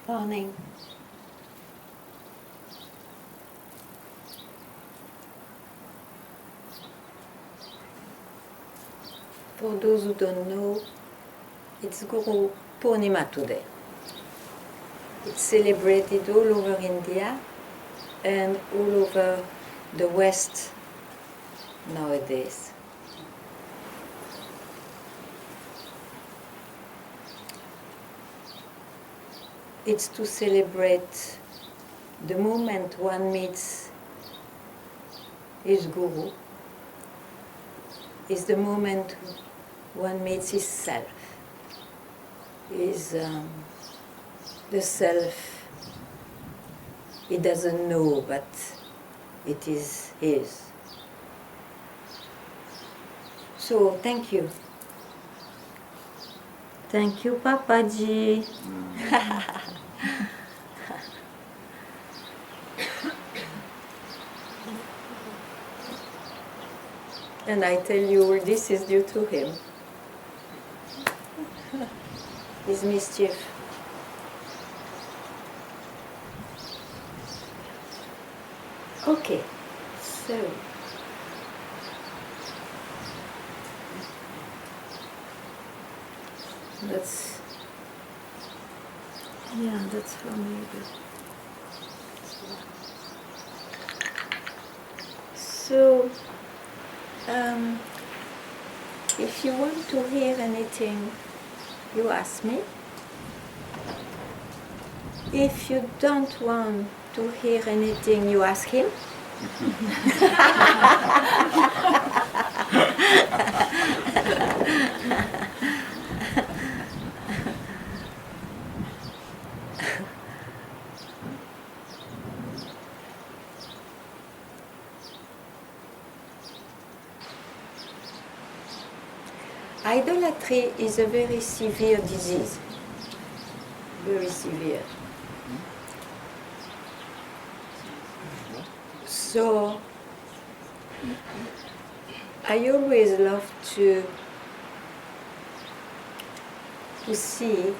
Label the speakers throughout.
Speaker 1: Morning. For those who don't know, it's Guru Poornima today. It's celebrated all over India and all over the West nowadays. It's to celebrate the moment one meets his Guru. It's the moment one meets his self. Is the self he doesn't know, but it is his. So thank you. Thank you, Papaji. And I tell you, all this is due to him. His mischief. Okay, so that's for me. So, if you want to hear anything, you ask me. If you don't want to hear anything, you ask him. Idolatry is a very severe disease. Very severe. So, I always love to see,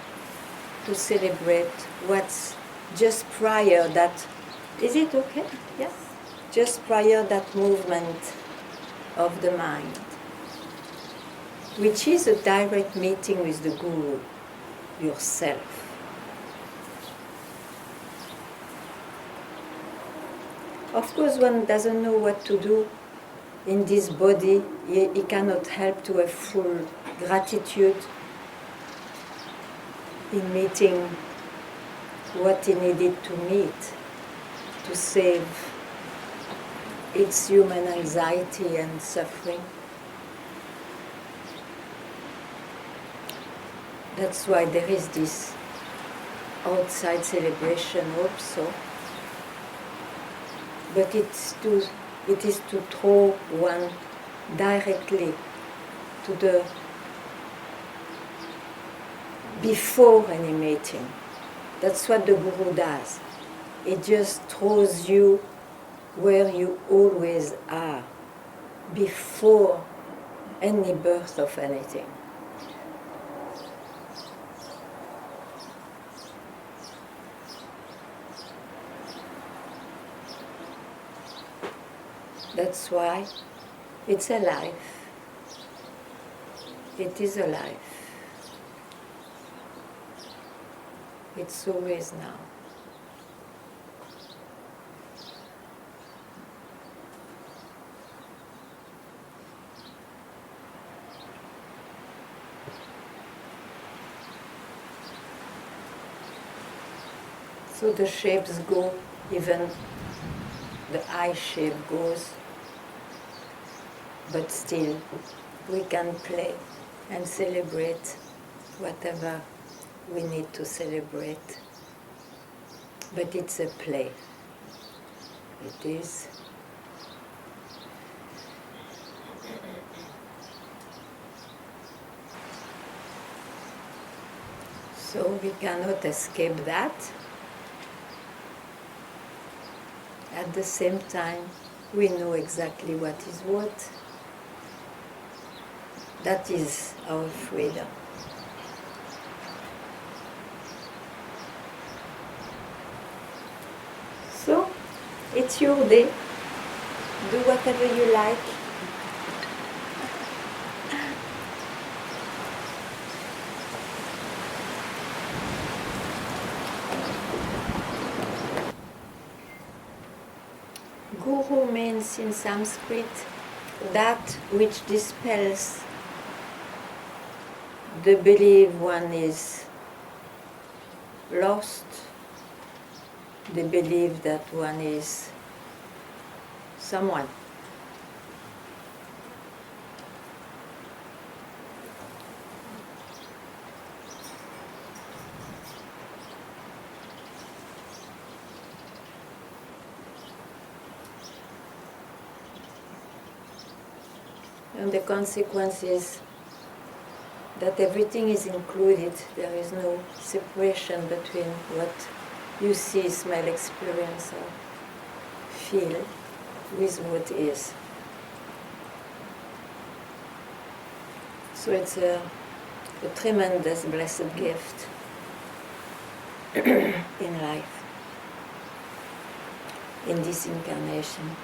Speaker 1: to celebrate what's just prior that, is it okay? Yes. Just prior that movement of the mind, which is a direct meeting with the Guru, yourself. Of course, one doesn't know what to do in this body. He cannot help to have full gratitude in meeting what he needed to meet to save its human anxiety and suffering. That's why there is this outside celebration also. But it is to throw one directly to the before any meeting. That's what the Guru does. It just throws you where you always are, before any birth of anything. That's why it's alive. It is alive. It's always now. So the shapes go, even the eye shape goes. But still, we can play and celebrate whatever we need to celebrate. But it's a play. It is. So we cannot escape that. At the same time, we know exactly what is what. That is our freedom. It's your day. Do whatever you like. Guru means in Sanskrit that which dispels the belief one is lost, the belief that one is someone. And the consequence is that everything is included. There is no separation between what you see, smell, experience, or feel with what is. So it's a tremendous blessed gift in life, in this incarnation.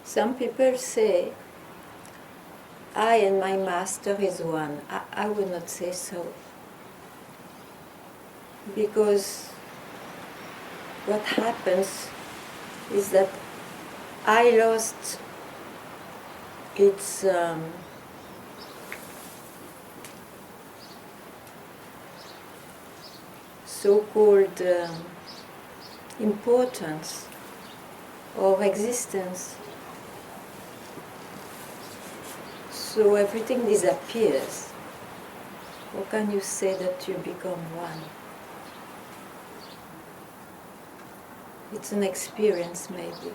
Speaker 1: Some people say, I and my master is one. I would not say so. Because what happens is that I lost its so-called importance or existence. So everything disappears. How can you say that you become one? It's an experience, maybe.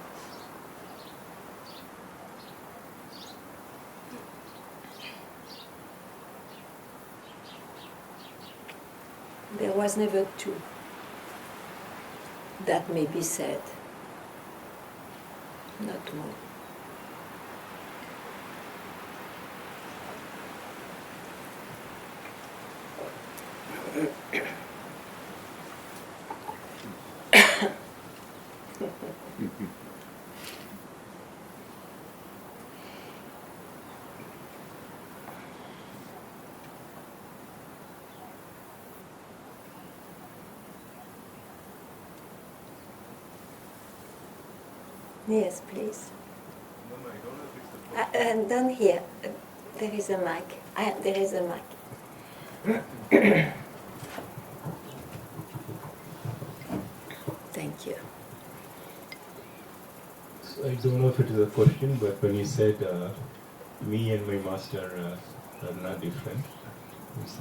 Speaker 1: There was never two. That may be said. Not more. Yes, please.
Speaker 2: No, I don't know if it's the
Speaker 1: And down here, there is a mic. There is a mic. Thank you.
Speaker 2: So I don't know if it is a question, but when you said me and my master are not different,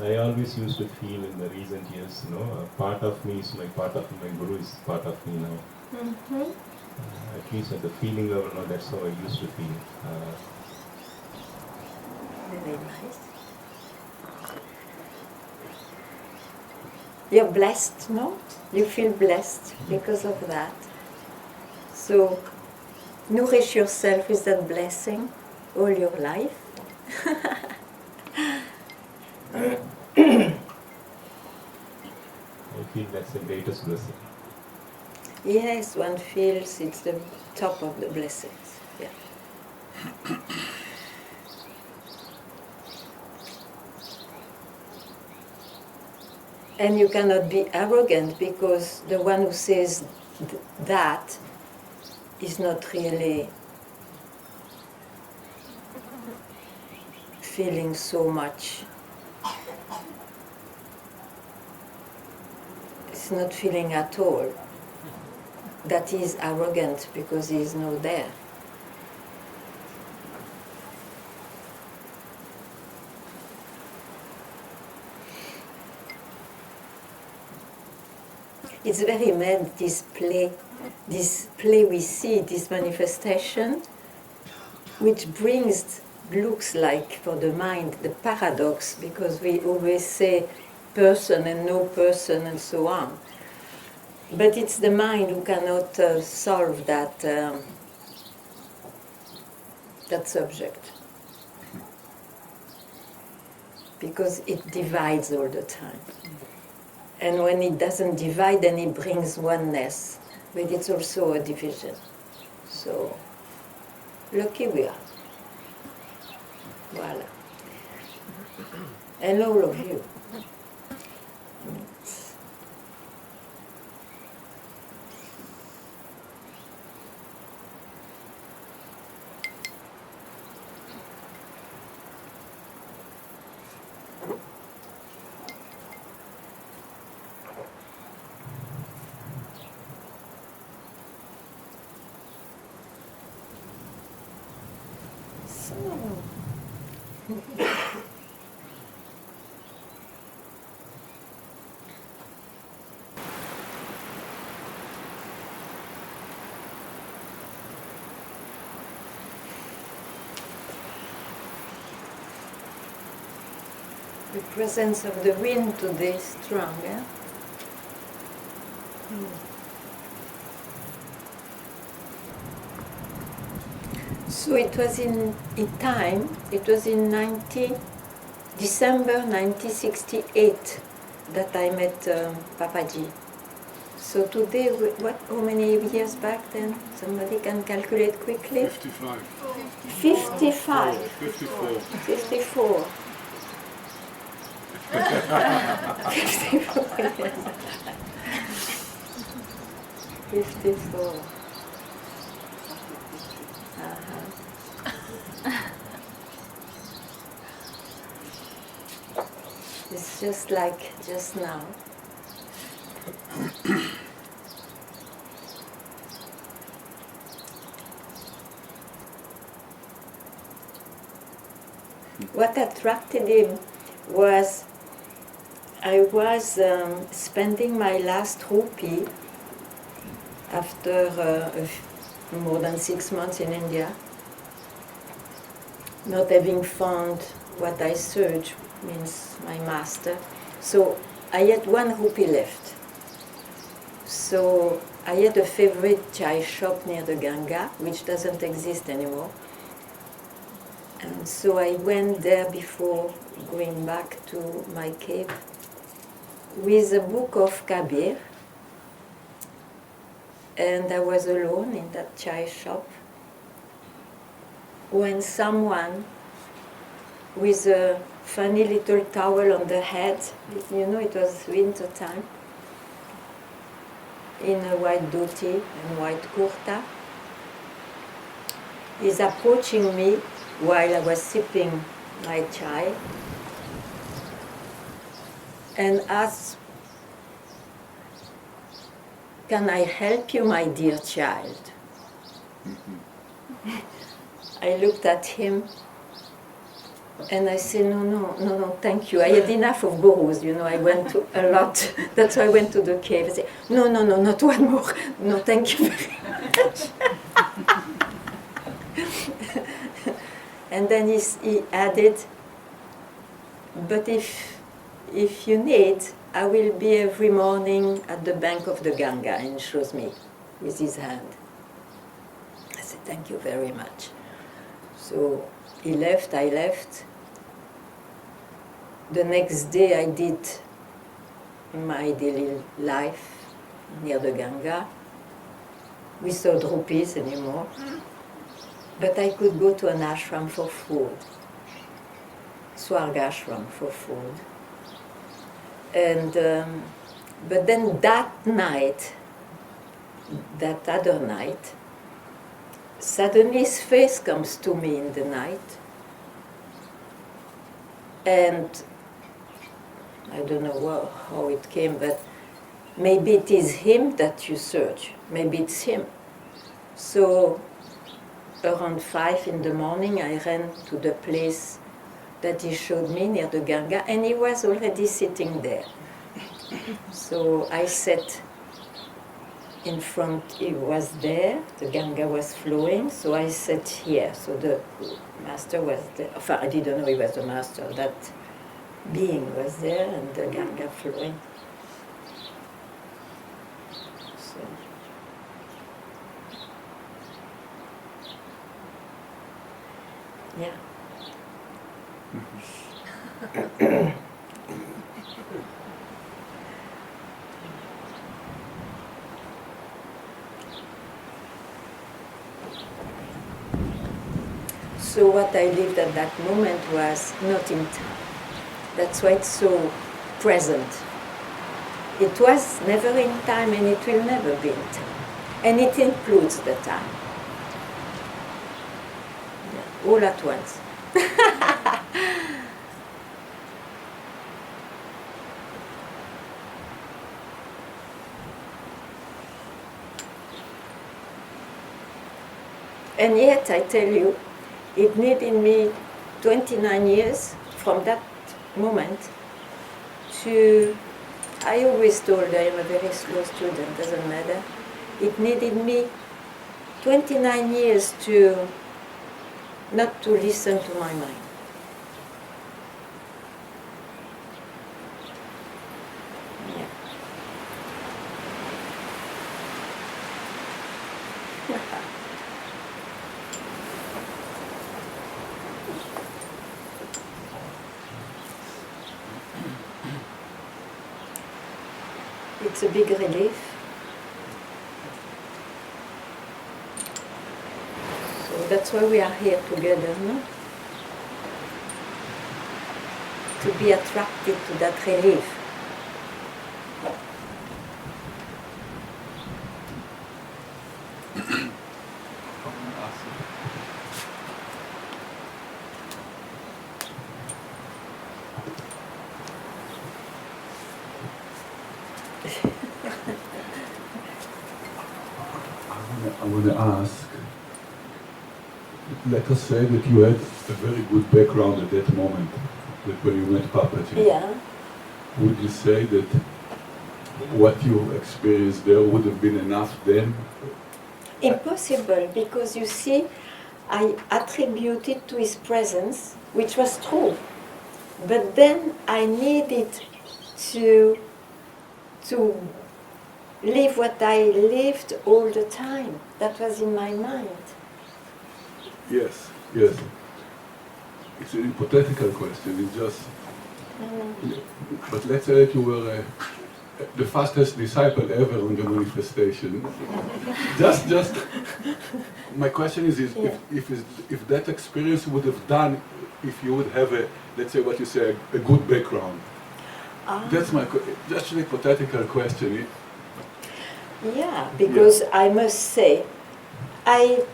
Speaker 2: I always used to feel in the recent years, a part of me is my guru is part of me now.
Speaker 1: Mm-hmm.
Speaker 2: At least at the feeling level, that's how I used to feel.
Speaker 1: Very nice. You're blessed, no? You feel blessed because of that. So nourish yourself with that blessing all your life.
Speaker 2: I feel that's the greatest blessing.
Speaker 1: Yes, one feels it's the top of the blessings. Yeah. And you cannot be arrogant because the one who says that is not really feeling so much. It's not feeling at all that he is arrogant because he is not there. It's very mad, this play we see, this manifestation, which brings looks like for the mind the paradox, because we always say person and no person and so on. But it's the mind who cannot solve that subject, because it divides all the time. And when it doesn't divide, then it brings oneness, but it's also a division. So, lucky we are. Voilà. And all of you. The presence of the wind today is strong, eh? So it was in time, it was in December 1968 that I met Papaji. So today, how many years back then? Somebody can calculate quickly?
Speaker 3: 55.
Speaker 1: 55.
Speaker 3: 54.
Speaker 1: 54. 54. It's just like just now. What attracted him was I was spending my last rupee after more than 6 months in India, not having found what I searched, means my master. So I had 1 rupee left. So I had a favorite chai shop near the Ganga, which doesn't exist anymore. And so I went there before going back to my cave with a book of Kabir. And I was alone in that chai shop when someone with a funny little towel on the head, you know, it was winter time, in a white dhoti and white kurta, is approaching me while I was sipping my chai and asks, "Can I help you, my dear child?" I looked at him and I said, no, thank you. I had enough of gurus, you know, I went to a lot. That's why I went to the cave. I said, no, not one more. No, thank you very much. And then he added, but if you need, I will be every morning at the bank of the Ganga, and shows me with his hand. I said, thank you very much. So he left, I left. The next day I did my daily life near the Ganga without rupees anymore. But I could go to an ashram for food, Swarga ashram for food. And but then that night, that other night, suddenly his face comes to me in the night, and I don't know how it came, but maybe it is him that you search, maybe it's him. So around 5 in the morning I ran to the place that he showed me near the Ganga, and he was already sitting there. So I sat in front, he was there, the Ganga was flowing, so I sat here. So the master was there. Enfin, I didn't know he was the master. That being was there and the Ganga flowing. So. Yeah. So what I lived at that moment was not in time. That's why it's so present. It was never in time and it will never be in time. And it includes the time. Yeah, all at once. And yet, I tell you, it needed me 29 years from that moment to, I always told I am a very slow student, doesn't matter. It needed me 29 years to not to listen to my mind. Yeah. It's a big relief. So that's why we are here together, no? To be attracted to that relief.
Speaker 3: I want to ask, let us say that you had a very good background at that moment, that when you met Papaji.
Speaker 1: Yeah.
Speaker 3: Would you say that what you experienced there would have been enough then?
Speaker 1: Impossible, because you see, I attributed to his presence, which was true. But then I needed to live what I lived all the time. That was in my mind.
Speaker 3: Yes, yes. It's an hypothetical question. It's just. But let's say that you were the fastest disciple ever on the manifestation. just. My question is if that experience would have done, if you would have a, let's say what you say, a good background. That's just an hypothetical question.
Speaker 1: Yeah, because I must say, I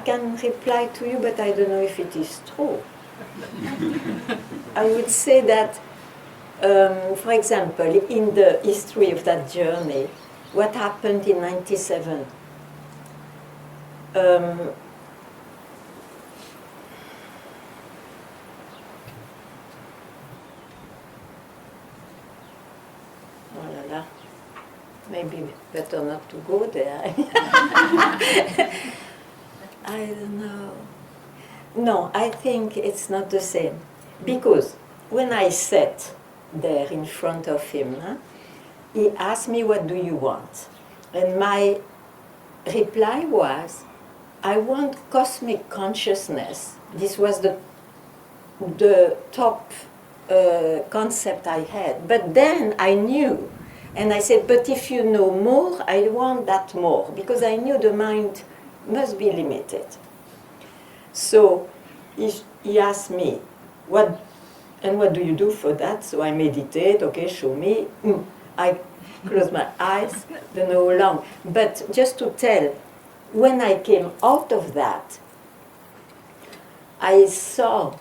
Speaker 1: can reply to you, but I don't know if it is true. I would say that, for example, in the history of that journey, what happened in '97? Maybe better not to go there. I don't know. No, I think it's not the same. Because when I sat there in front of him, he asked me, "What do you want?" And my reply was, "I want cosmic consciousness." This was the top concept I had. But then I knew. And I said, but if you know more, I want that more, because I knew the mind must be limited. So he asked me, what do you do for that? So I meditate, okay, show me. I close my eyes, don't know how long. But just to tell, when I came out of that, I saw,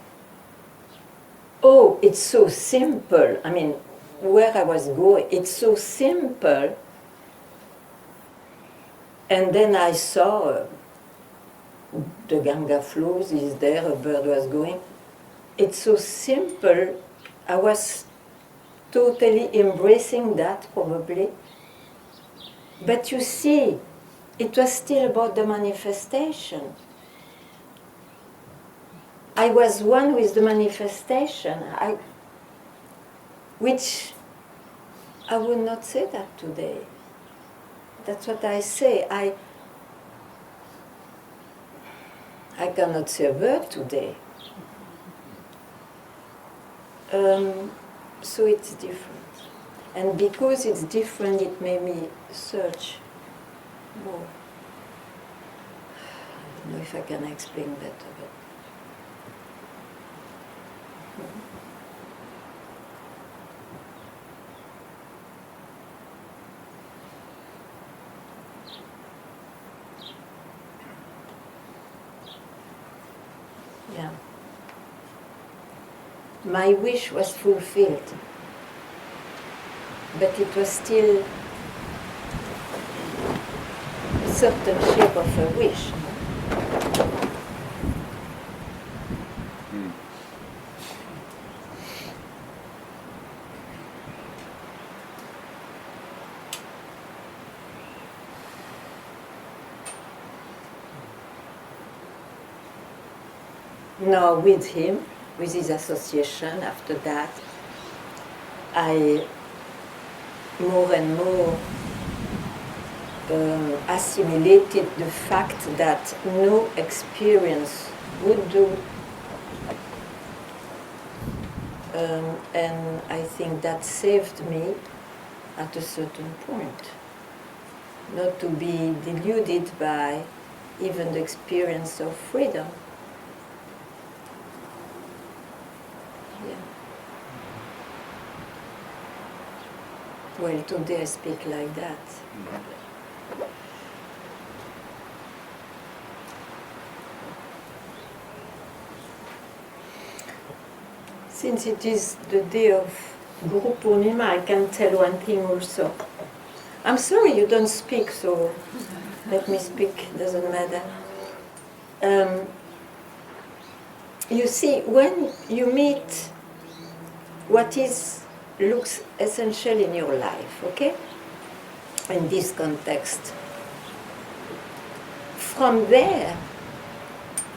Speaker 1: oh, it's so simple. I mean, where I was going, it's so simple. And then I saw the Ganga flows is there, a bird was going. It's so simple. I was totally embracing that, probably. But you see, it was still about the manifestation. I was one with the manifestation, which I would not say that today. That's what I say. I cannot say a word today. So it's different. And because it's different, it made me search more. I don't know if I can explain better, but yeah. My wish was fulfilled, but it was still a certain shape of a wish. Now with him, with his association, after that, I more and more assimilated the fact that no experience would do. And I think that saved me at a certain point. Not to be deluded by even the experience of freedom. Yeah. Well, today I speak like that. Since it is the day of Guru Poornima, I can tell one thing also. I'm sorry you don't speak, so let me speak, doesn't matter. You see, when you meet what looks essential in your life, okay? In this context. From there,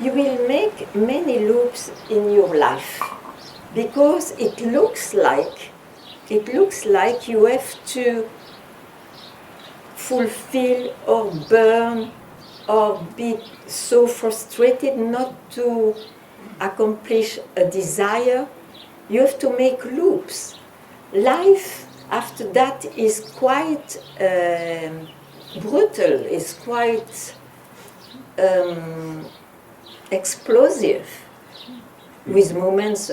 Speaker 1: you will make many loops in your life, because it looks like you have to fulfill or burn or be so frustrated not to accomplish a desire. You have to make loops. Life after that is quite brutal, is quite explosive, with moments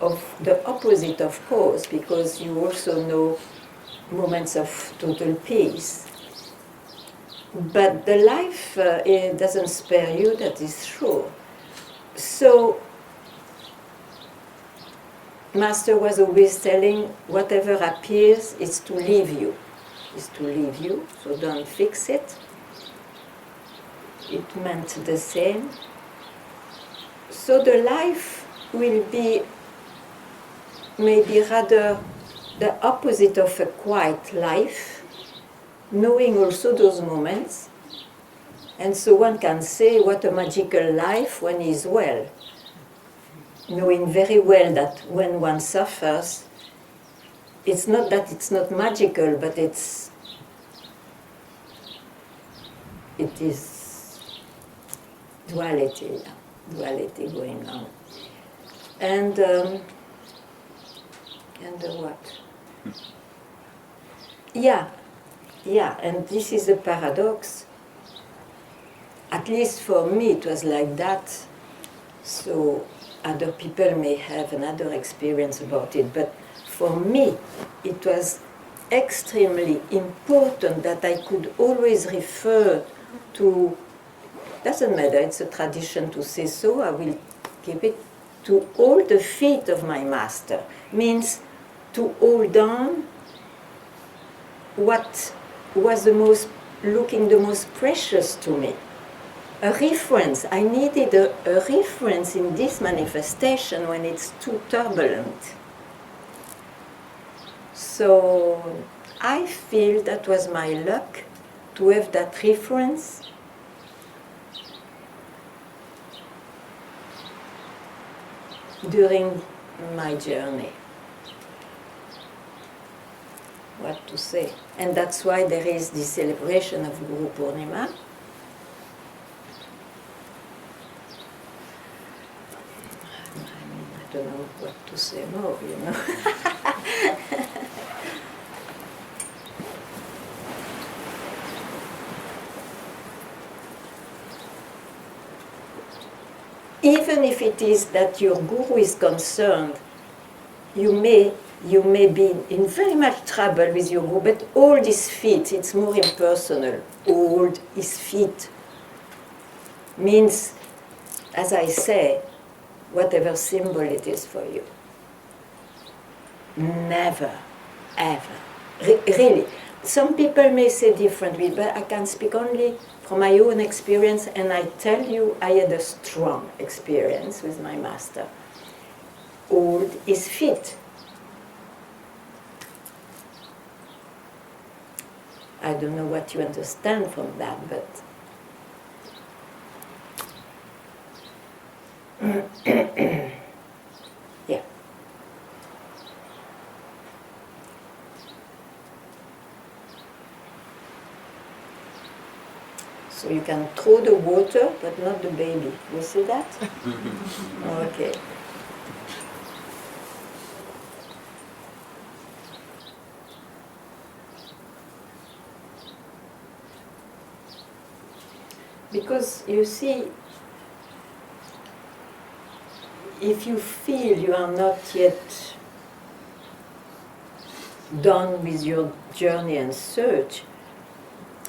Speaker 1: of the opposite, of course, because you also know moments of total peace. But the life it doesn't spare you, that is sure. So, Master was always telling, whatever appears is to leave you. Is to leave you, so don't fix it. It meant the same. So the life will be maybe rather the opposite of a quiet life, knowing also those moments. And so one can say, what a magical life when he is well. Knowing very well that when one suffers, it's not that it's not magical, but it is duality going on. And what? Yeah, and this is the paradox. At least for me it was like that, so other people may have another experience about it, but for me it was extremely important that I could always refer to, doesn't matter, it's a tradition to say so, I will keep it, to hold the feet of my master, means to hold on what was looking the most precious to me. A reference. I needed a reference in this manifestation when it's too turbulent. So I feel that was my luck to have that reference during my journey. What to say? And that's why there is this celebration of Guru Poornima. I don't know what to say more, you know. Even if it is that your guru is concerned, you may be in very much trouble with your guru, but hold his feet, it's more impersonal. Hold his feet means, as I say, whatever symbol it is for you. Never, ever. Really. Some people may say differently, but I can speak only from my own experience, and I tell you, I had a strong experience with my master. Hold his feet. I don't know what you understand from that, but yeah. So you can throw the water, but not the baby. You see that? Okay. Because you see, if you feel you are not yet done with your journey and search,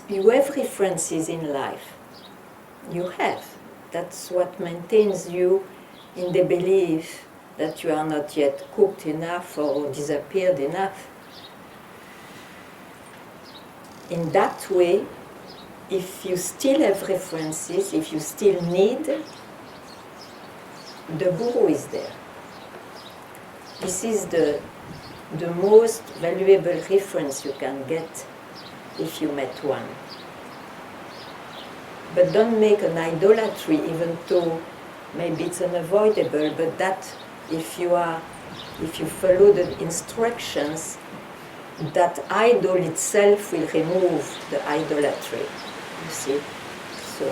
Speaker 1: you have references in life. You have. That's what maintains you in the belief that you are not yet cooked enough or disappeared enough. In that way, if you still have references, if you still need, the guru is there. This is the most valuable reference you can get if you met one. But don't make an idolatry, even though maybe it's unavoidable, but that if you follow the instructions, that idol itself will remove the idolatry. You see? So,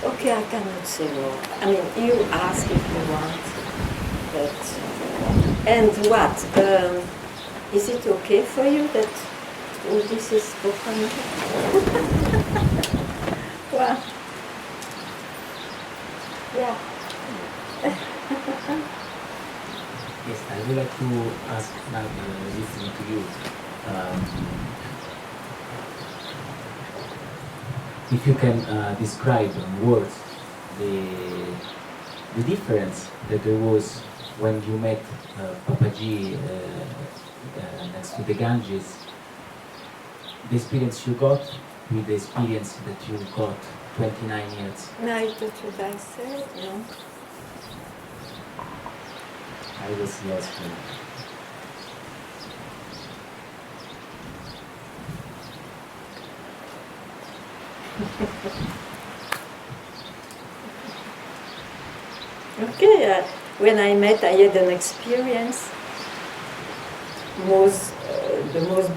Speaker 1: okay, I cannot say more. I mean, you ask if you want, but, and what? Is it okay for you that all this is spoken? Well, yeah.
Speaker 4: Yes, I would like to ask now, listening to you, if you can describe in words the difference that there was when you met Papaji next to the Ganges, the experience you got with the experience that you got 29 years.
Speaker 1: No, that's what I said, no?
Speaker 4: I was lost.
Speaker 1: Okay, when I met, I had an experience, the most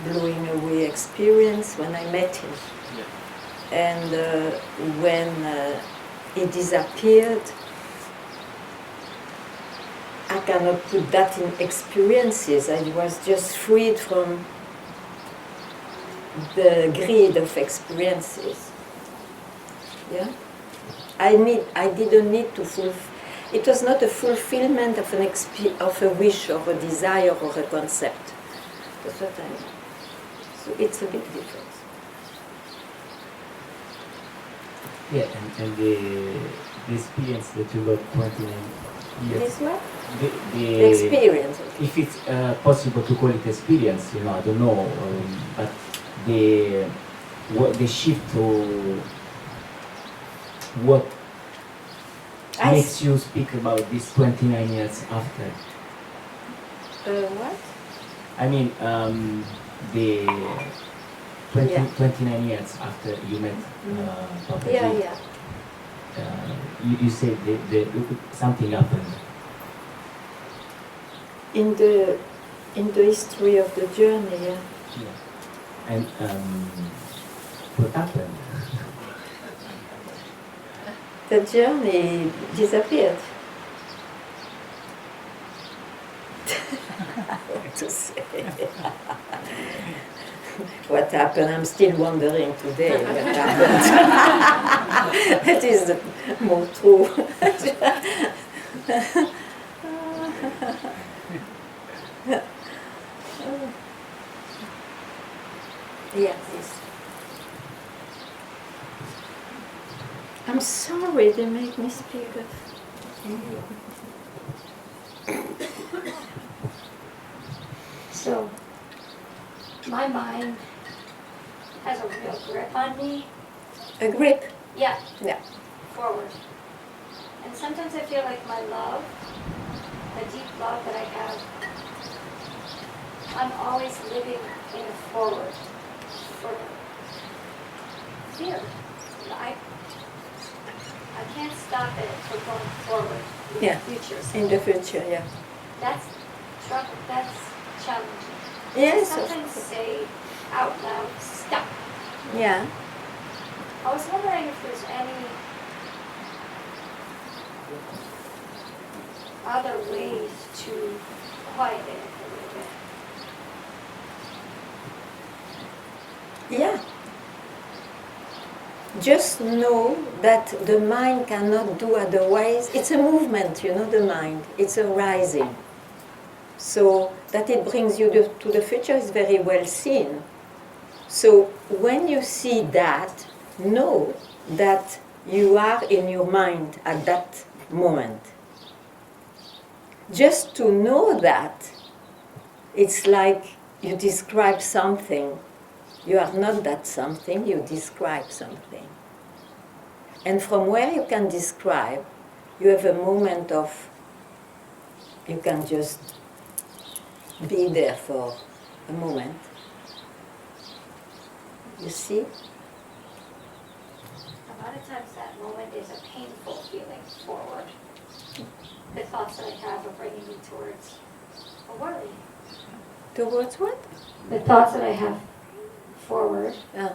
Speaker 1: blowing away experience when I met him. Yeah. And when he disappeared, I cannot put that in experiences. I was just freed from the greed of experiences. Yeah? I didn't need to fulfill. It was not a fulfillment of of a wish or a desire or a concept. That's what I mean. So it's a big difference.
Speaker 4: Yeah, and the experience that you got 29 years.
Speaker 1: This what?
Speaker 4: The
Speaker 1: experience. Okay.
Speaker 4: If it's possible to call it experience, I don't know, but the shift to what makes you speak about this 29 years after?
Speaker 1: What?
Speaker 4: I mean, the 20,
Speaker 1: Yeah.
Speaker 4: 29 years after you met Papaji,
Speaker 1: Yeah.
Speaker 4: you said something happened.
Speaker 1: In the history of the journey, yeah.
Speaker 4: Yeah. And what happened?
Speaker 1: The journey disappeared. What to say? What happened? I'm still wondering today what happened. That is the more true. Yeah, please. I'm sorry they make me speak of.
Speaker 5: So, my mind has a real grip on me.
Speaker 1: A grip.
Speaker 5: Yeah,
Speaker 1: Yeah.
Speaker 5: forward. And sometimes I feel like my love, the deep love that I have, I'm always living in a forward for fear. I can't stop it from going forward in
Speaker 1: Yeah.
Speaker 5: the future.
Speaker 1: In the future, yeah.
Speaker 5: That's trouble. That's challenging.
Speaker 1: Yes, of
Speaker 5: Sometimes
Speaker 1: course.
Speaker 5: say out loud, stop.
Speaker 1: Yeah.
Speaker 5: I was wondering if there's any other ways to quiet it a little bit.
Speaker 1: Yeah. Just know that the mind cannot do otherwise. It's a movement, the mind. It's a rising. So that it brings you to the future is very well seen. So when you see that, know that you are in your mind at that moment. Just to know that, it's like you describe something. You are not that something, you describe something. And from where you can describe, you have a moment of, you can just be there for a moment. You see?
Speaker 5: A lot of times that moment is a painful feeling forward. The thoughts that I have are bringing me towards a worry.
Speaker 1: Towards what?
Speaker 5: The thoughts that I have forward,
Speaker 1: Ah,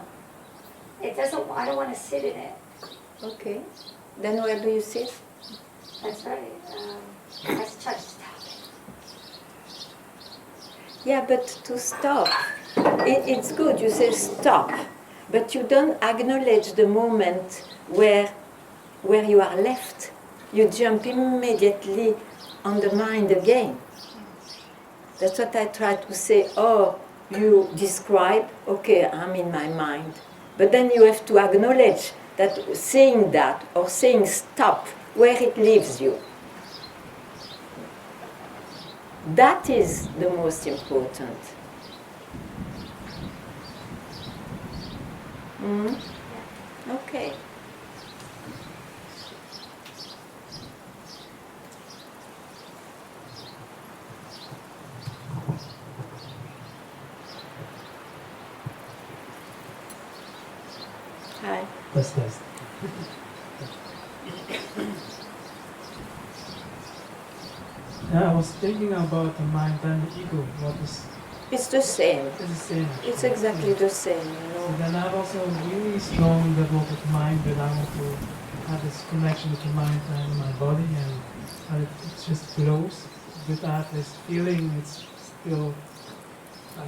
Speaker 5: I don't want to sit in it.
Speaker 1: okay. Then where do you sit?
Speaker 5: That's right. I try to stop it.
Speaker 1: Yeah, but to stop, it's good, you say stop, but you don't acknowledge the moment where you are left. You jump immediately on the mind again. That's what I try to say. Oh, you describe, okay, I'm in my mind. But then you have to acknowledge that saying that or saying stop, where it leaves you. That is the most important. Mm? Okay. Hi.
Speaker 6: Test. Yeah, I was thinking about the mind and the ego. What is
Speaker 1: It's the same.
Speaker 6: it's the same?
Speaker 1: It's exactly the same,
Speaker 6: So then I have also a really strong developed mind, but I want to have this connection with the mind and my body, and it just flows. But I have this feeling it's still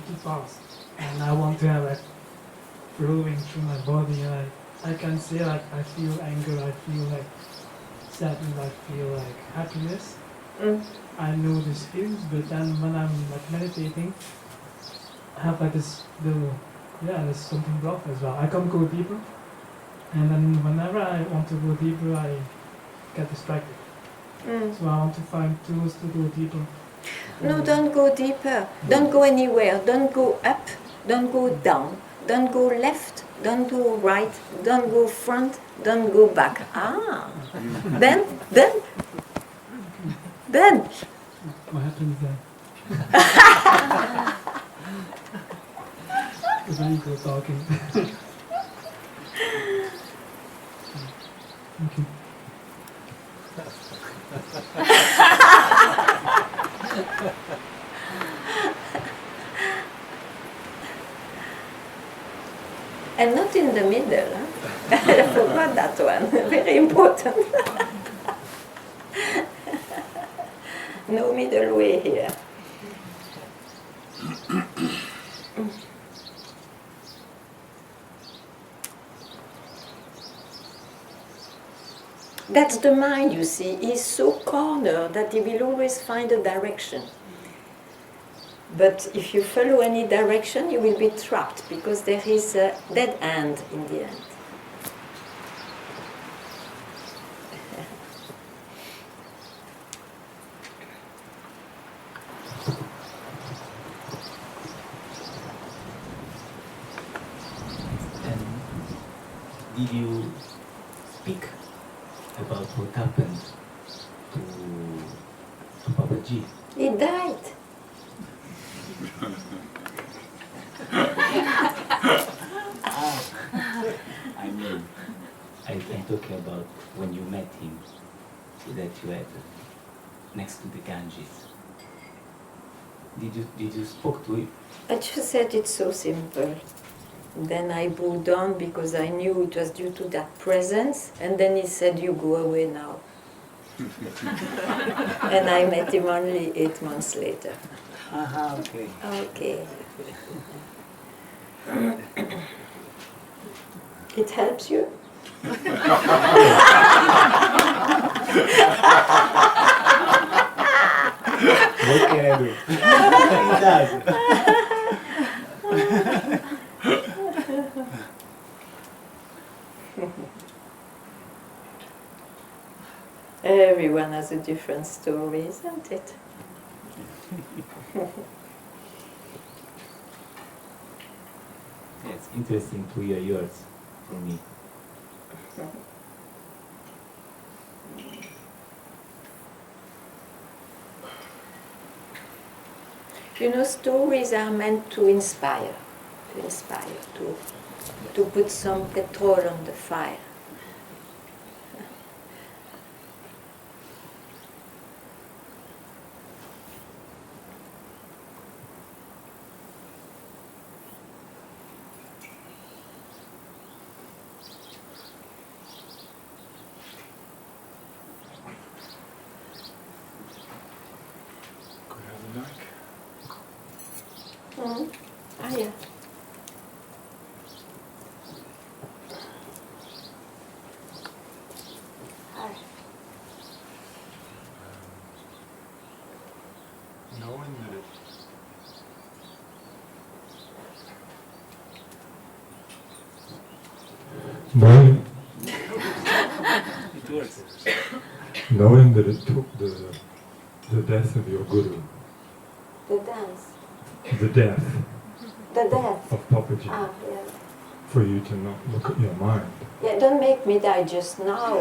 Speaker 6: too fast, and I want to have it flowing through my body, and I can say like I feel anger, I feel like sadness, I feel like happiness.
Speaker 1: Mm.
Speaker 6: I know these feelings, but then when I'm like meditating, I have like this little, there's something blocked as well. I can't go deeper, and then whenever I want to go deeper, I get distracted.
Speaker 1: Mm.
Speaker 6: So I want to find tools to go deeper.
Speaker 1: No, don't go deeper. Don't go anywhere. Don't go up. Don't go down. Don't go left. Don't go right. Don't go front. Don't go back. Then.
Speaker 6: What happens then? It's an ego talking. Thank you.
Speaker 1: And not in the middle. Huh? I forgot that one. Very important. No middle way here. That's the mind, you see. He's so cornered that he will always find a direction. But if you follow any direction, you will be trapped because there is a dead end in the end.
Speaker 4: And did you speak about what happened to Papaji?
Speaker 1: He died.
Speaker 4: I mean, I'm talking about when you met him, that you had next to the Ganges. Did you spoke to him?
Speaker 1: I just said it's so simple. Then I bowed down because I knew it was due to that presence. And then he said, "You go away now." And I met him only 8 months later.
Speaker 4: Okay.
Speaker 1: Okay. It helps you?
Speaker 4: What can I do? It does.
Speaker 1: Everyone has a different story, isn't it?
Speaker 4: Yeah, it's interesting to hear yours for me.
Speaker 1: You know, stories are meant to inspire, to put some petrol on the fire.
Speaker 3: Could I have a mic?
Speaker 1: Mm. Ah, yeah. Hi.
Speaker 3: Knowing that
Speaker 4: It works.
Speaker 7: knowing that it took the death of your guru,
Speaker 1: The dance.
Speaker 7: the death
Speaker 1: The death.
Speaker 7: of Papaji,
Speaker 1: Ah, yeah.
Speaker 7: for you to not look at your mind.
Speaker 1: Yeah, don't make me die just now.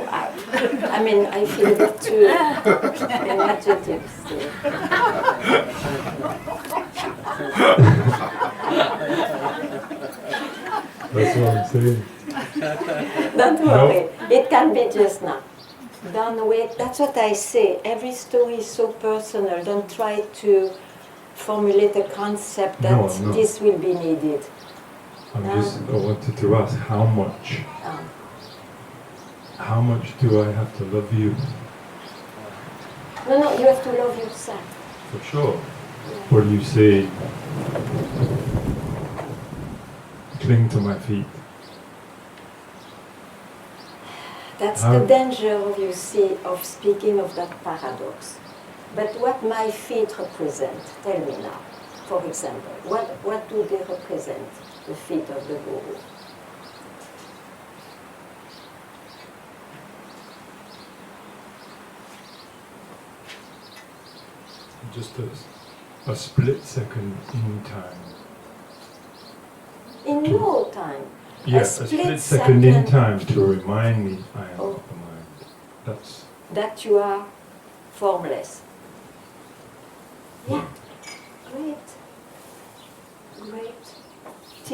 Speaker 1: I mean, I feel a bit too energetic still.
Speaker 7: That's what I'm saying.
Speaker 1: Don't worry, it can be just now. Don't wait, that's what I say. Every story is so personal. Don't try I wanted
Speaker 7: to ask how much do I have to love you?
Speaker 1: No, you have to love yourself.
Speaker 7: For sure. When you say, cling to my feet.
Speaker 1: That's the danger of, you see, of speaking of that paradox. But what my feet represent, tell me now, for example, what do they represent, the feet of the Guru?
Speaker 7: Just a split second in time.
Speaker 1: In no time.
Speaker 7: Yes, a split second in time to remind me I am not the mind.
Speaker 1: That you are formless. Yeah.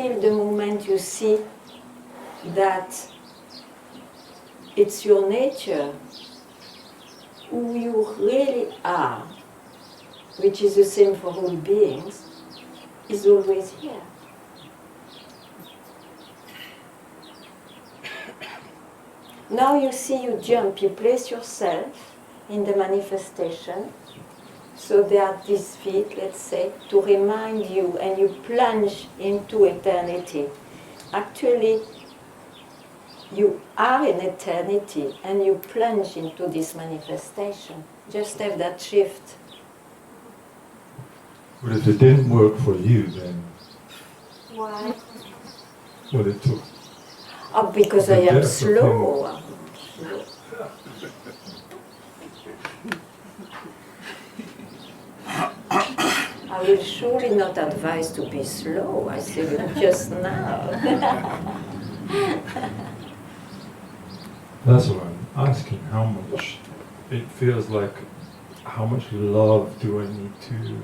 Speaker 1: until the moment you see that it's your nature, who you really are, which is the same for all beings, is always here. Now you see, you jump, you place yourself in the manifestation. So there are these feet, let's say, to remind you, and you plunge into eternity. Actually, you are in eternity, and you plunge into this manifestation. Just have that shift.
Speaker 7: But if it didn't work for you, then
Speaker 1: Why?
Speaker 7: well, it took.
Speaker 1: Oh, because I am slow. I will surely not advise to be slow. I said it just now.
Speaker 7: That's what I'm asking. How much it feels like? How much love do I need to?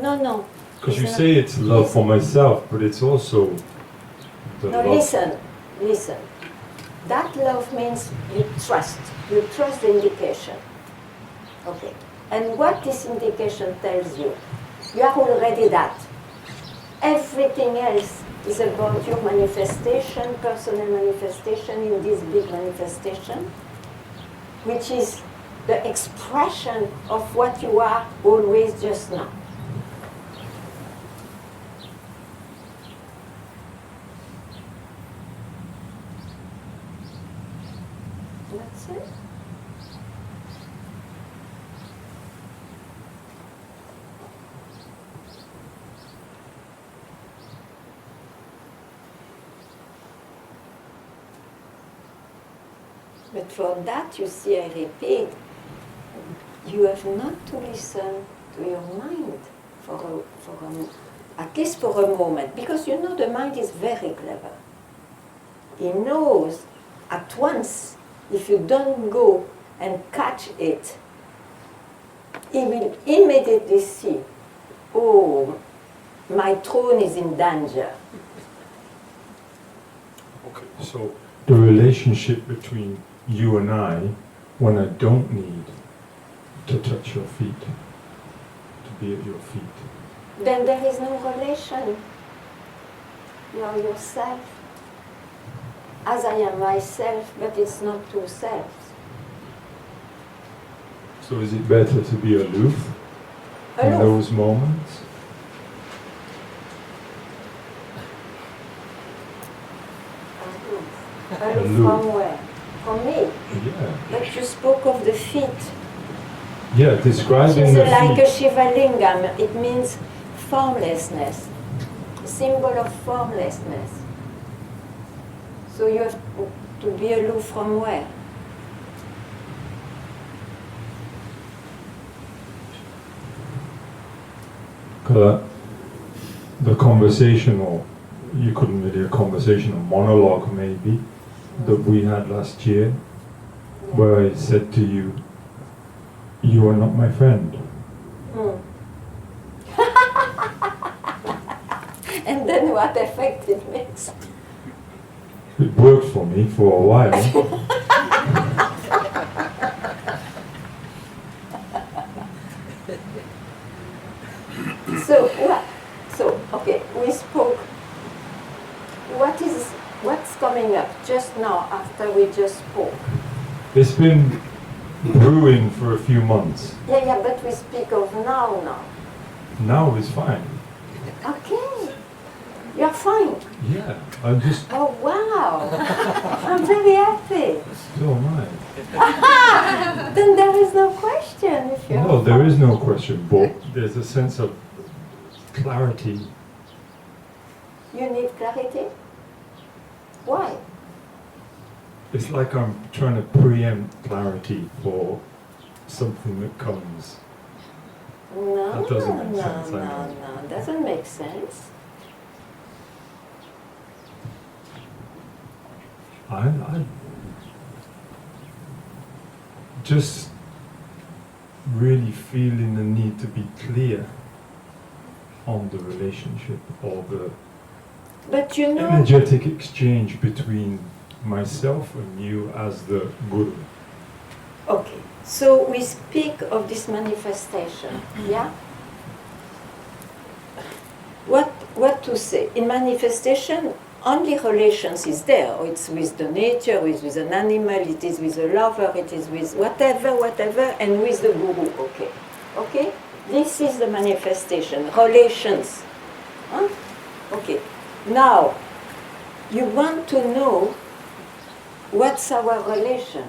Speaker 1: No.
Speaker 7: Because you
Speaker 1: It's
Speaker 7: say
Speaker 1: not-
Speaker 7: it's love for myself, but it's also the
Speaker 1: No,
Speaker 7: love.
Speaker 1: listen. That love means you trust. You trust the indication. Okay. And what this indication tells you, you are already that. Everything else is about your manifestation, personal manifestation in this big manifestation, which is the expression of what you are always just now. That's it. But for that, you see, I repeat, you have not to listen to your mind at least for a moment, because you know the mind is very clever. He knows at once, if you don't go and catch it, he will immediately see, oh, my throne is in danger.
Speaker 7: Okay, so the relationship between you and I, when I don't need to touch your feet, to be at your feet.
Speaker 1: Then there is no relation. You are yourself. As I am myself, but it's not two selves.
Speaker 7: So is it better to be aloof in
Speaker 1: Aloof.
Speaker 7: those moments?
Speaker 1: Aloof
Speaker 7: Aloof.
Speaker 1: from where? From me.
Speaker 7: Yeah.
Speaker 1: But you spoke of the feet.
Speaker 7: Yeah,
Speaker 1: Which
Speaker 7: describing
Speaker 1: is
Speaker 7: the
Speaker 1: like a
Speaker 7: feet.
Speaker 1: Shiva Lingam. It means formlessness. A symbol of formlessness. So you have to be aloof from where?
Speaker 7: The conversation, or you couldn't really a conversation, a monologue maybe, that we had last year, where I said to you, you are not my friend.
Speaker 1: And then what effect it makes?
Speaker 7: It worked for me for a while.
Speaker 1: So what? So okay, we spoke. What's coming up just now after we just spoke?
Speaker 7: It's been brewing for a few months.
Speaker 1: Yeah, but we speak of now.
Speaker 7: Now is fine.
Speaker 1: Okay, you're fine.
Speaker 7: Yeah, I'm just,
Speaker 1: Oh wow, I'm very happy.
Speaker 7: so am I.
Speaker 1: Then there is no question if you're.
Speaker 7: No, there is no question, but there's a sense of clarity.
Speaker 1: You need clarity. Why?
Speaker 7: It's like I'm trying to preempt clarity for something that comes.
Speaker 1: No,
Speaker 7: That doesn't make
Speaker 1: no,
Speaker 7: sense, I
Speaker 1: no,
Speaker 7: know.
Speaker 1: no, doesn't make sense.
Speaker 7: I just really feeling the need to be clear on the relationship or
Speaker 1: But you know,
Speaker 7: energetic exchange between myself and you as the guru.
Speaker 1: okay, so we speak of this manifestation, yeah? What to say? In manifestation, only relations is there. Or it's with the nature, with an animal, it is with a lover, it is with whatever, and with the guru, okay. Okay? This is the manifestation, relations. Huh? Okay. Now, you want to know what's our relation.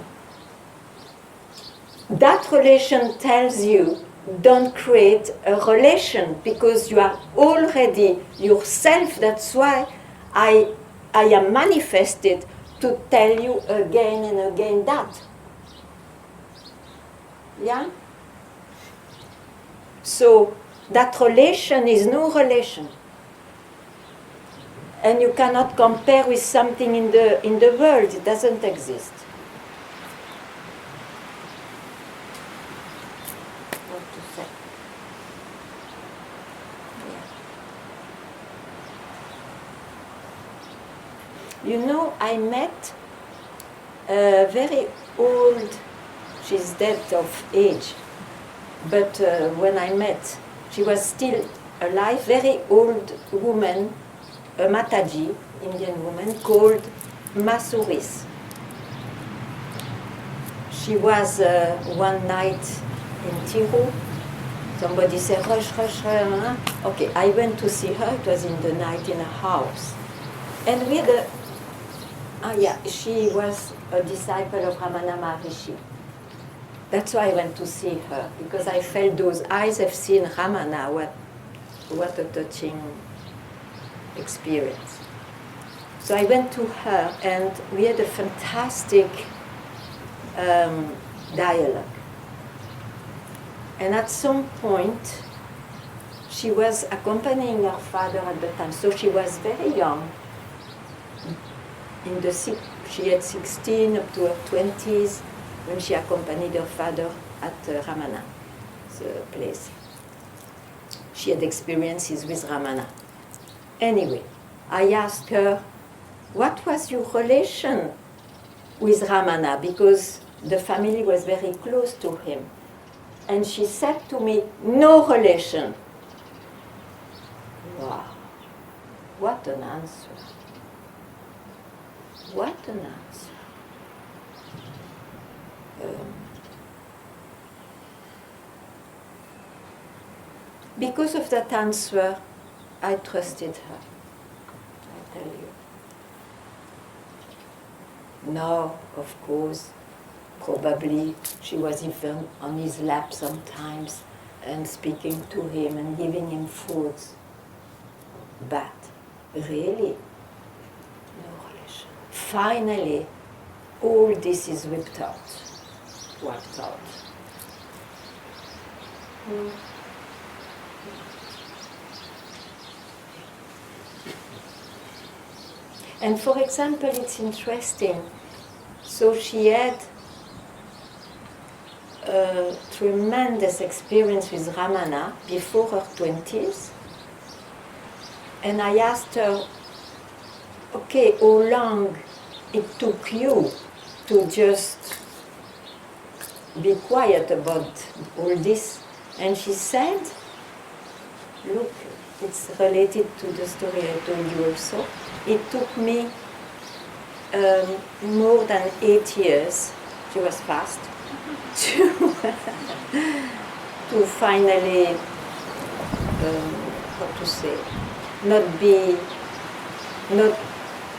Speaker 1: That relation tells you don't create a relation because you are already yourself. That's why I am manifested to tell you again and again that. Yeah? So that relation is no relation. And you cannot compare with something in the world. It doesn't exist. What to say? Yeah. You know, I met a very old, she's dead of age, but when I met, she was still alive, very old woman, a Mataji, Indian woman, called Masuris. She was one night in Tiru. Somebody said, rush. Okay, I went to see her. It was in the night in a house. And we had she was a disciple of Ramana Maharishi. That's why I went to see her, because I felt those eyes have seen Ramana. What a touching experience. So I went to her and we had a fantastic dialogue. And at some point, she was accompanying her father at the time, so she was very young. She had 16 up to her 20s when she accompanied her father at Ramana's place. She had experiences with Ramana. Anyway, I asked her, what was your relation with Ramana? Because the family was very close to him. And she said to me, no relation. Wow, what an answer. What an answer. Because of that answer, I trusted her, I tell you. Now, of course, probably she was even on his lap sometimes and speaking to him and giving him foods. But really, no relation. Finally, all this is wiped out. And for example, it's interesting. So she had a tremendous experience with Ramana before her 20s. And I asked her, okay, how long it took you to just be quiet about all this? And she said, look, it's related to the story I told you also. It took me more than 8 years, she was fast, to finally,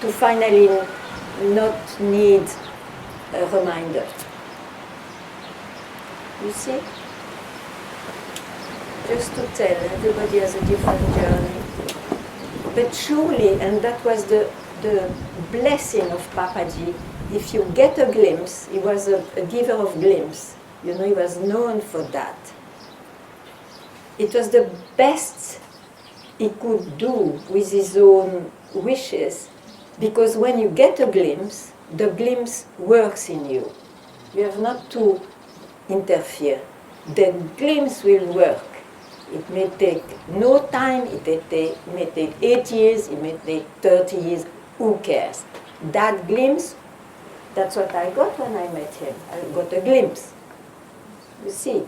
Speaker 1: to finally not need a reminder. You see? Just to tell, everybody has a different journey. But surely, and that was the blessing of Papaji, if you get a glimpse, he was a giver of glimpse. You know, he was known for that. It was the best he could do with his own wishes, because when you get a glimpse, the glimpse works in you. You have not to interfere. The glimpse will work. It may take no time, may take 8 years, it may take 30 years, who cares? That glimpse, that's what I got when I met him. I got a glimpse. You see,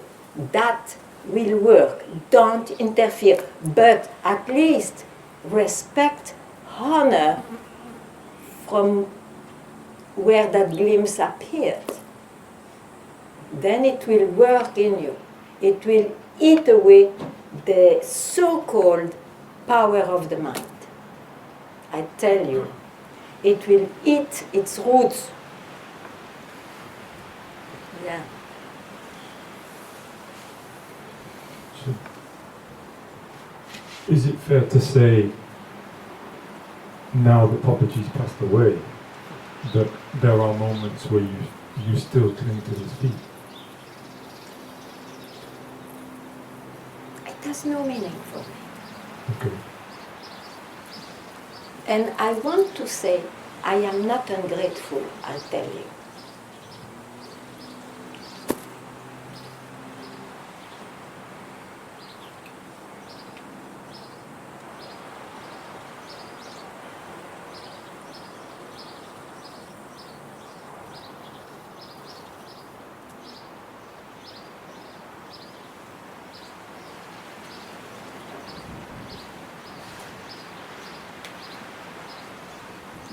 Speaker 1: that will work. Don't interfere, but at least respect, honor from where that glimpse appeared. Then it will work in you. It will eat away the so-called power of the mind. I tell you, it will eat its roots. Yeah.
Speaker 7: So, is it fair to say, now that Papaji's passed away, that there are moments where you still cling to his feet?
Speaker 1: It has no meaning for me.
Speaker 7: Okay.
Speaker 1: And I want to say, I am not ungrateful, I'll tell you.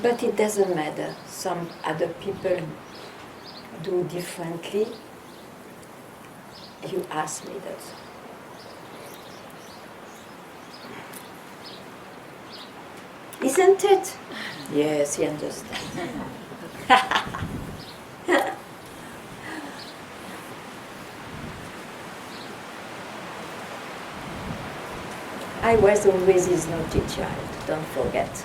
Speaker 1: But it doesn't matter. Some other people do differently. You ask me that. Isn't it? Yes, you understand. I was always his naughty child, don't forget.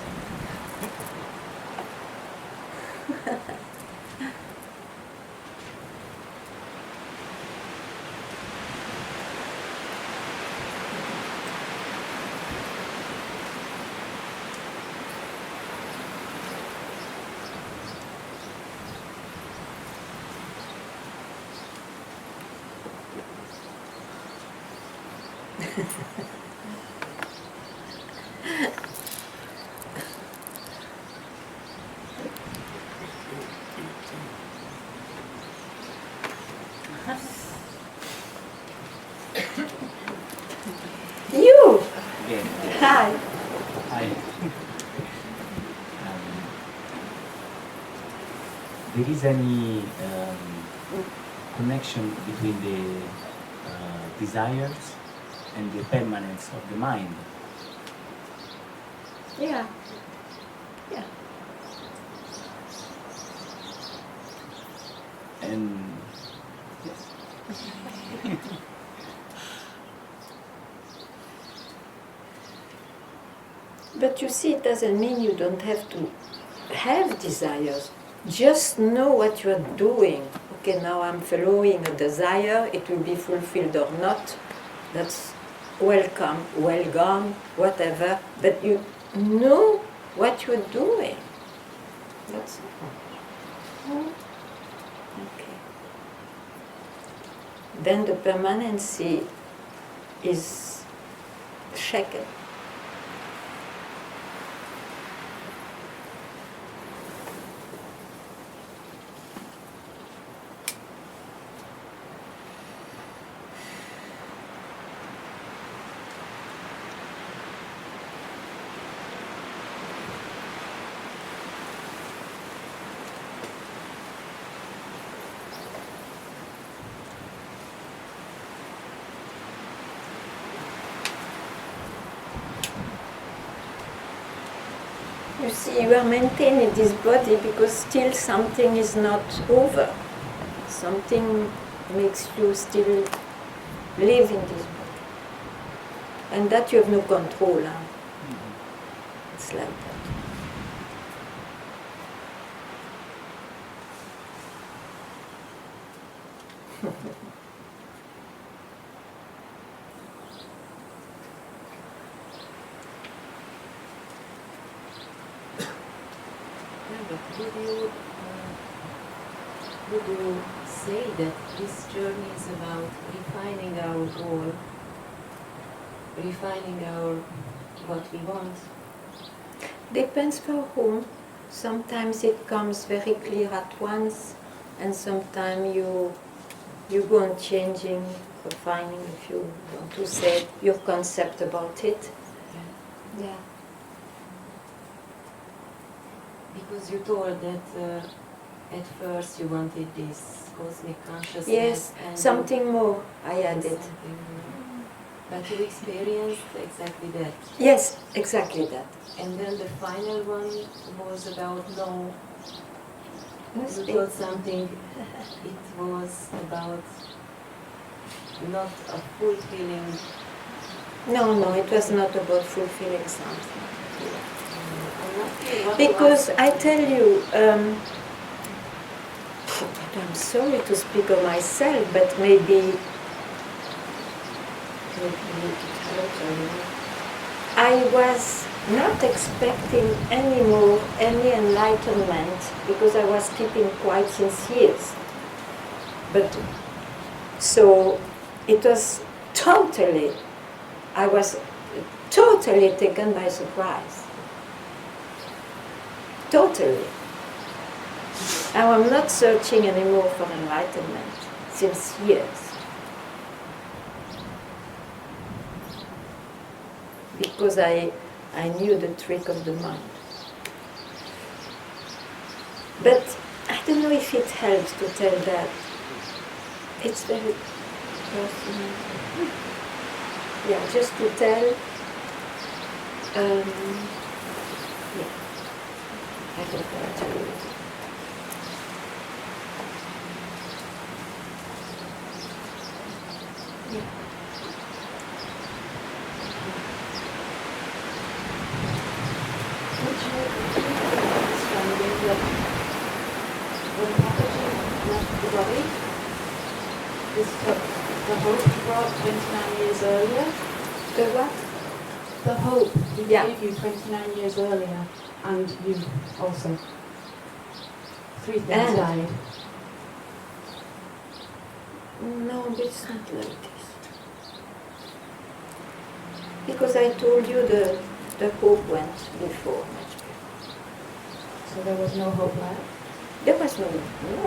Speaker 1: You!
Speaker 4: Yeah.
Speaker 1: Hi.
Speaker 4: Hi. There is any connection between the desires and the permanence of the mind?
Speaker 1: Yeah. Yeah.
Speaker 4: And yes.
Speaker 1: But you see, it doesn't mean you don't have to have desires. Just know what you are doing. Okay, now I'm following a desire, it will be fulfilled or not. That's welcome, well gone, whatever. But you know what you're doing. That's all. Okay. Then the permanency is shaken. You see, you are maintaining this body because still something is not over. Something makes you still live in this body. And that you have no control. Huh? It's like that.
Speaker 8: Would you say that this journey is about refining our goal refining our what we want.
Speaker 1: Depends for whom. Sometimes it comes very clear at once, and sometimes you go on changing, refining, if you want to say, your concept about it. Yeah.
Speaker 8: Because you told that at first you wanted this cosmic consciousness.
Speaker 1: Yes,
Speaker 8: and
Speaker 1: something more I added.
Speaker 8: something more. But you experienced exactly that.
Speaker 1: Yes, exactly that.
Speaker 8: And then the final one was about no.
Speaker 1: Yes,
Speaker 8: You told something. It was about not a fulfilling.
Speaker 1: No, it was not about fulfilling something.
Speaker 8: I'm not sure what
Speaker 1: Because
Speaker 8: was-
Speaker 1: I tell you, I'm sorry to speak of myself, but maybe it helps, I don't know. I was not expecting anymore any enlightenment because I was keeping quiet since years. But so it was totally, I was totally taken by surprise. Totally. Now I'm not searching anymore for enlightenment since years. Because I knew the trick of the mind. But I don't know if it helps to tell that. It's very personal. Yeah, just to tell. Yeah, I can tell you. Yeah.
Speaker 8: When Papaji left the body, the hope he brought 29 years earlier,
Speaker 1: The what?
Speaker 8: the hope he
Speaker 1: Yeah.
Speaker 8: gave you 29 years earlier, and you also. Three things
Speaker 1: And-
Speaker 8: died.
Speaker 1: No, it's not like this. Because I told you the hope went before much before.
Speaker 8: So there was no hope left.
Speaker 1: There was no,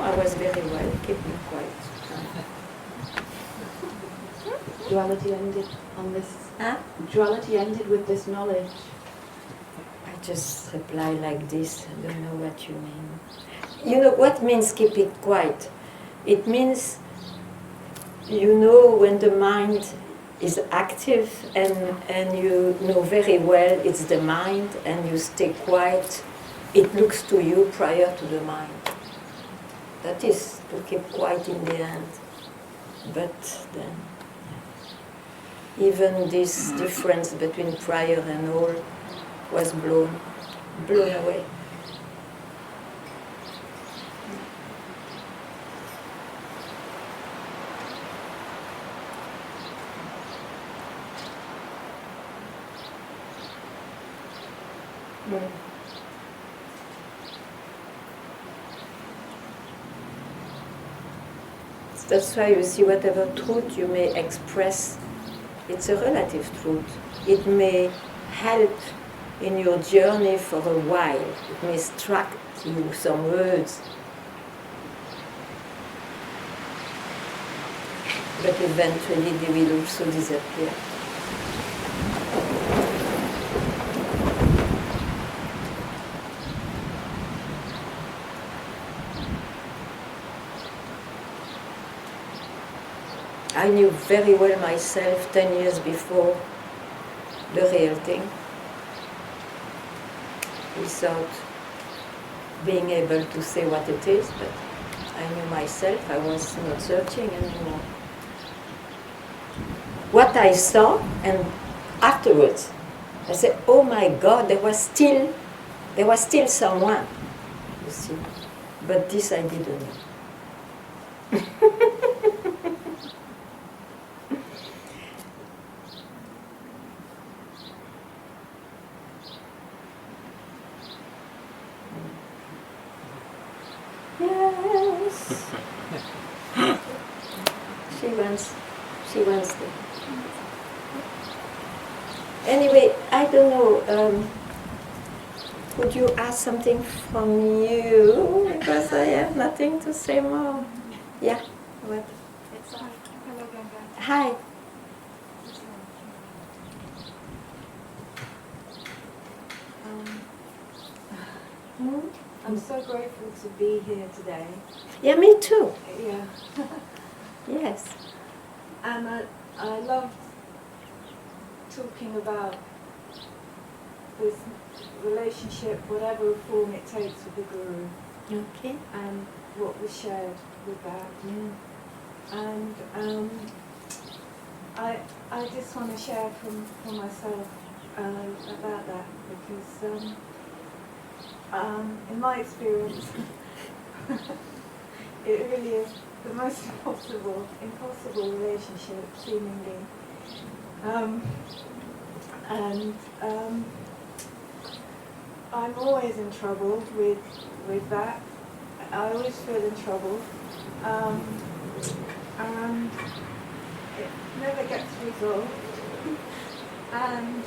Speaker 1: I was very well, keeping quiet.
Speaker 8: Duality ended on this.
Speaker 1: Huh?
Speaker 8: Duality ended with this knowledge.
Speaker 1: I just reply like this, I don't know what you mean. You know, what means keep it quiet? It means, you know, when the mind is active and you know very well it's the mind and you stay quiet, it looks to you prior to the mind. That is to keep quiet in the end. But then, even this difference between prior and all was blown away. Mm. That's why you see whatever truth you may express, it's a relative truth. It may help in your journey for a while. It may strike you some words. But eventually they will also disappear. I knew very well myself 10 years before the real thing, without being able to say what it is, but I knew myself, I was not searching anymore. What I saw, and afterwards, I said, oh my God, there was still someone, you see. But this I didn't know. Yes. She wants the. Anyway, I don't know. Could you ask something from you? Because I have nothing to say more. Yeah. What?
Speaker 9: It's hello, Ganga.
Speaker 1: Hi. Hmm?
Speaker 9: I'm so grateful to be here today.
Speaker 1: Yeah, me too.
Speaker 9: Yeah.
Speaker 1: Yes.
Speaker 9: And I love talking about this relationship, whatever form it takes with the Guru,
Speaker 1: Okay.
Speaker 9: and what was shared with that. And I just want to share from myself about that, because in my experience, it really is the most impossible relationship, seemingly. I'm always in trouble with that. I always feel in trouble. And it never gets resolved. And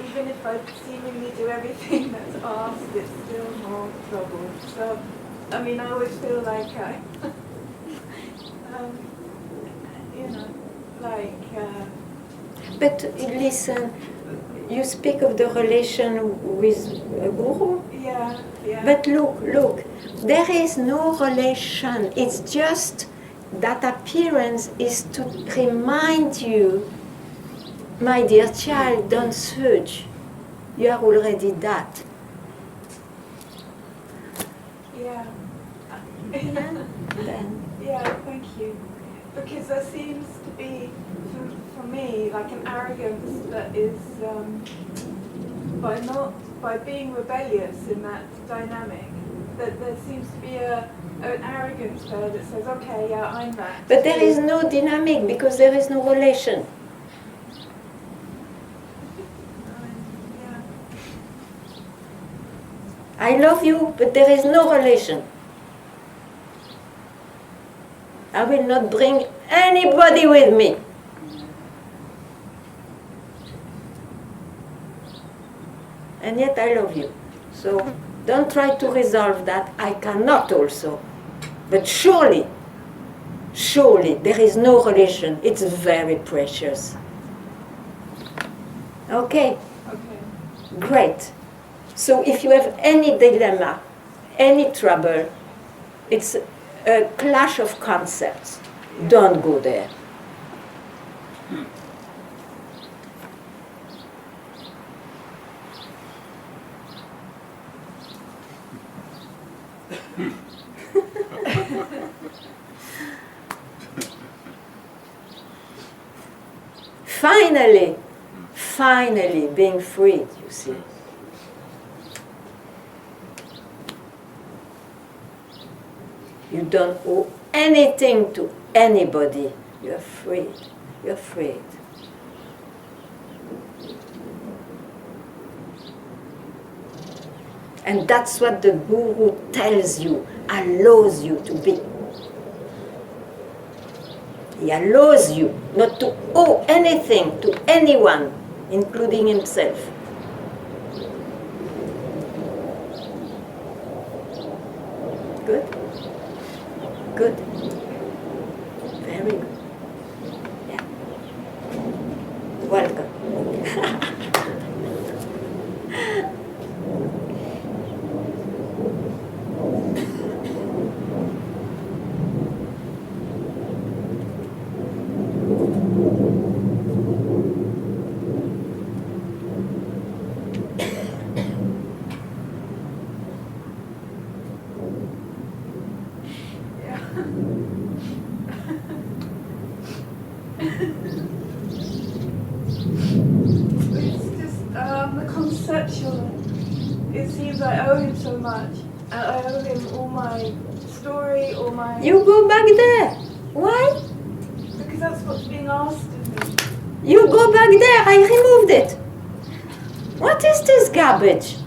Speaker 9: even if I seemingly do everything that's asked, it's still more trouble. So, I mean, I always feel like I, you know, like...
Speaker 1: But listen, you speak of the relation with a guru.
Speaker 9: yeah.
Speaker 1: But look, there is no relation. It's just that appearance is to remind you, my dear child, don't search. You are already that.
Speaker 9: Yeah.
Speaker 1: Then.
Speaker 9: Yeah, thank you. Because there seems to be, for me, like an arrogance that is, by being rebellious in that dynamic, that there seems to be an arrogance there that says, okay, yeah, I'm that.
Speaker 1: But there is no dynamic because there is no relation.
Speaker 9: Yeah.
Speaker 1: I love you, but there is no relation. I will not bring anybody with me. And yet I love you. So don't try to resolve that. I cannot also. But surely, there is no relation. It's very precious. Okay?
Speaker 9: Okay.
Speaker 1: Great. So if you have any dilemma, any trouble, it's a clash of concepts. Don't go there. Finally being freed, you see. You don't owe anything to anybody. You're freed. You're freed. And that's what the Guru tells you, allows you to be. He allows you not to owe anything to anyone, including himself. Good? Good. Very good. Yeah. Welcome.
Speaker 9: It's just the conceptual. It seems I owe him so much. I owe him all my story, all my...
Speaker 1: You go back there. Why?
Speaker 9: Because that's what's being asked of me.
Speaker 1: You go back there. I removed it. What is this garbage?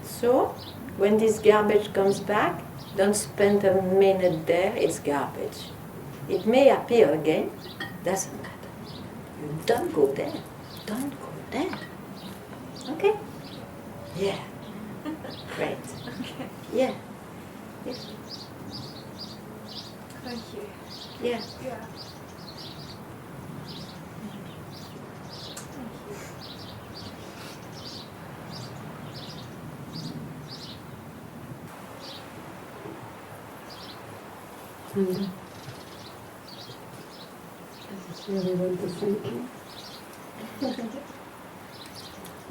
Speaker 1: So, when this garbage comes back, don't spend a minute there, it's garbage. It may appear again, doesn't matter. You don't go there. Don't go there. Okay? Yeah. Great.
Speaker 9: Okay.
Speaker 1: Yeah. Yeah.
Speaker 9: Thank you.
Speaker 1: Yeah.
Speaker 9: Yeah.
Speaker 10: And I just really want to thank you.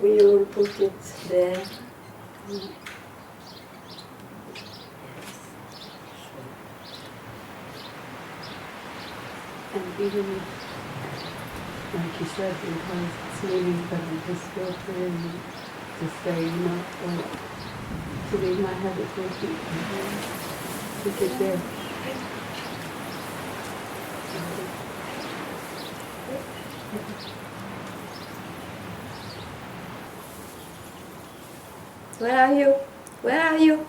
Speaker 1: We all put it there.
Speaker 10: And even if, like you said, sometimes it's meaningful, just feel free to say, you know, like, to leave my habit with you. Keep it there.
Speaker 1: Where are you? Where are you?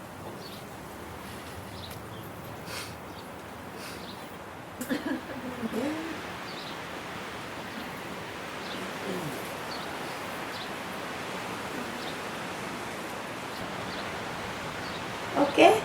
Speaker 1: Okay?